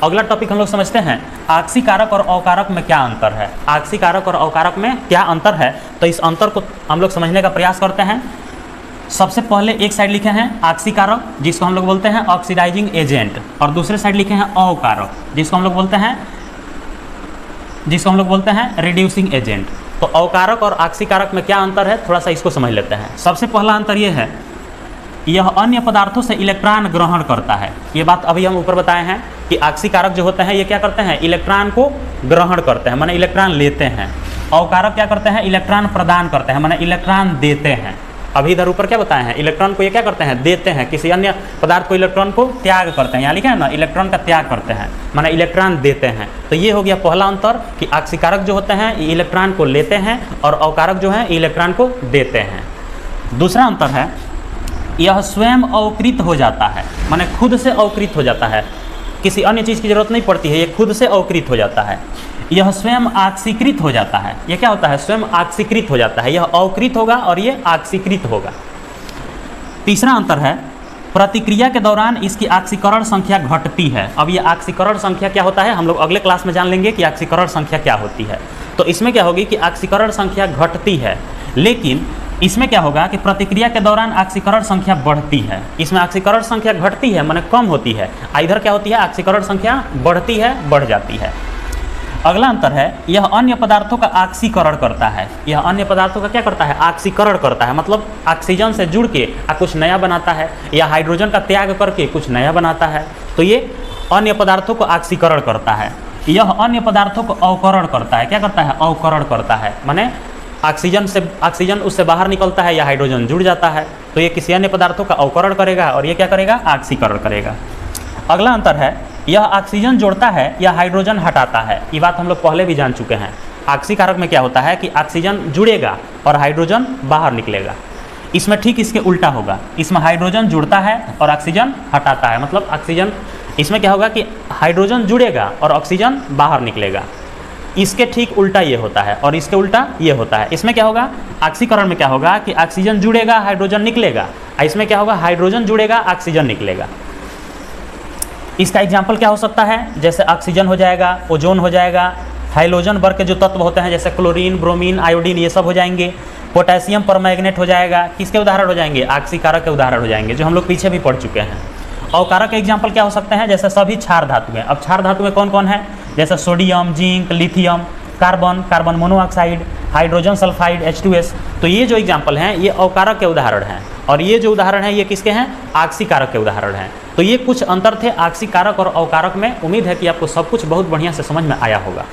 अगला टॉपिक हम लोग समझते हैं आक्सी कारक और अवकारक में क्या अंतर है। आक्सी कारक और अवकारक में क्या अंतर है, तो इस अंतर को हम लोग समझने का प्रयास करते हैं। सबसे पहले एक साइड लिखे हैं आक्सी कारक, जिसको हम लोग बोलते हैं ऑक्सीडाइजिंग एजेंट, और दूसरे साइड लिखे हैं अवकारक, जिसको हम लोग बोलते हैं रिड्यूसिंग एजेंट। तो अवकारक और आक्सी कारक में क्या अंतर है, थोड़ा सा इसको समझ लेते हैं। सबसे पहला अंतर ये है, यह अन्य पदार्थों से इलेक्ट्रॉन ग्रहण करता है। ये बात अभी हम ऊपर बताए हैं कि आक्सी कारक जो होते हैं ये क्या करते हैं, इलेक्ट्रॉन को ग्रहण करते हैं, माने इलेक्ट्रॉन लेते हैं। अवकारक क्या करते हैं, इलेक्ट्रॉन प्रदान करते हैं, माने इलेक्ट्रॉन देते हैं। अभी इधर ऊपर क्या बताए हैं, इलेक्ट्रॉन को ये क्या करते हैं, देते हैं। किसी अन्य पदार्थ को इलेक्ट्रॉन को त्याग करते हैं, यहाँ लिखा है ना, इलेक्ट्रॉन का त्याग करते हैं, माने इलेक्ट्रॉन देते हैं। तो ये हो गया पहला अंतर कि आक्सी कारक जो होते हैं ये इलेक्ट्रॉन को लेते हैं और अवकारक जो है इलेक्ट्रॉन को देते हैं। दूसरा अंतर है, यह स्वयं अवकृत हो जाता है, माने खुद से अवकृत हो जाता है, किसी अन्य चीज़ की जरूरत नहीं पड़ती है, ये खुद से अवकृत हो जाता है। यह स्वयं आक्सीकृत हो जाता है, ये क्या होता है, स्वयं आक्सीकृत हो जाता है। यह अवकृत होगा और ये आक्सीकृत होगा। तीसरा अंतर है, प्रतिक्रिया के दौरान इसकी आक्सीकरण संख्या घटती है। अब ये आक्सीकरण संख्या क्या होता है, हम लोग अगले क्लास में जान लेंगे कि आक्सीकरण संख्या क्या होती है। तो इसमें क्या होगी कि आक्सीकरण संख्या घटती है, लेकिन इसमें क्या होगा कि प्रतिक्रिया के दौरान आक्सीकरण संख्या बढ़ती है। इसमें आक्सीकरण संख्या घटती है, माने कम होती है। इधर क्या होती है, आक्सीकरण संख्या बढ़ती है, बढ़ जाती है। अगला अंतर है, यह अन्य पदार्थों का आक्सीकरण करता है। यह अन्य पदार्थों का क्या करता है, आक्सीकरण करता है, मतलब ऑक्सीजन से जुड़ के कुछ नया बनाता है, या हाइड्रोजन का त्याग करके कुछ नया बनाता है। तो ये अन्य पदार्थों को आक्सीकरण करता है। यह अन्य पदार्थों को अवकरण करता है, क्या करता है, अवकरण करता है, माने ऑक्सीजन उससे बाहर निकलता है या हाइड्रोजन जुड़ जाता है, तो ये किसी अन्य पदार्थों का अवकरण करेगा और ये क्या करेगा, आक्सीकरण करेगा। अगला अंतर है, यह ऑक्सीजन जोड़ता है या हाइड्रोजन हटाता है। ये बात हम लोग पहले भी जान चुके हैं। आक्सी कारक में क्या होता है कि ऑक्सीजन जुड़ेगा और हाइड्रोजन बाहर निकलेगा। इसमें ठीक इसके उल्टा होगा, इसमें हाइड्रोजन जुड़ता है और ऑक्सीजन हटाता है, मतलब ऑक्सीजन, इसमें क्या होगा कि हाइड्रोजन जुड़ेगा और ऑक्सीजन बाहर निकलेगा। इसके ठीक उल्टा ये होता है और इसके उल्टा ये होता है। इसमें क्या होगा, ऑक्सीकरण में क्या होगा कि ऑक्सीजन जुड़ेगा, हाइड्रोजन निकलेगा। इसमें क्या होगा, हाइड्रोजन जुड़ेगा, ऑक्सीजन निकलेगा। इसका एग्जाम्पल क्या हो सकता है, जैसे ऑक्सीजन हो जाएगा, ओजोन हो जाएगा, हाइड्रोजन वर्ग के जो तत्व होते हैं जैसे क्लोरीन, ब्रोमीन, आयोडीन, ये सब हो जाएंगे। पोटेशियम परमैंगनेट हो जाएगा। किसके उदाहरण हो जाएंगे, आक्सी कारक के उदाहरण हो जाएंगे, जो हम लोग पीछे भी पढ़ चुके हैं। अवकारक के एग्जाम्पल क्या हो सकते हैं, जैसे सभी क्षार धातुएं। अब क्षार धातुएं कौन कौन है, जैसे sodium, zinc, lithium, carbon monoxide, hydrogen sulphide, H2S। तो ये जो एग्जाम्पल हैं ये अवकारक के उदाहरण हैं, और ये जो उदाहरण हैं ये किसके हैं, आक्सी कारक के उदाहरण हैं। तो ये कुछ अंतर थे आक्सी कारक और अवकारक में। उम्मीद है कि आपको सब कुछ बहुत बढ़िया से समझ में आया होगा।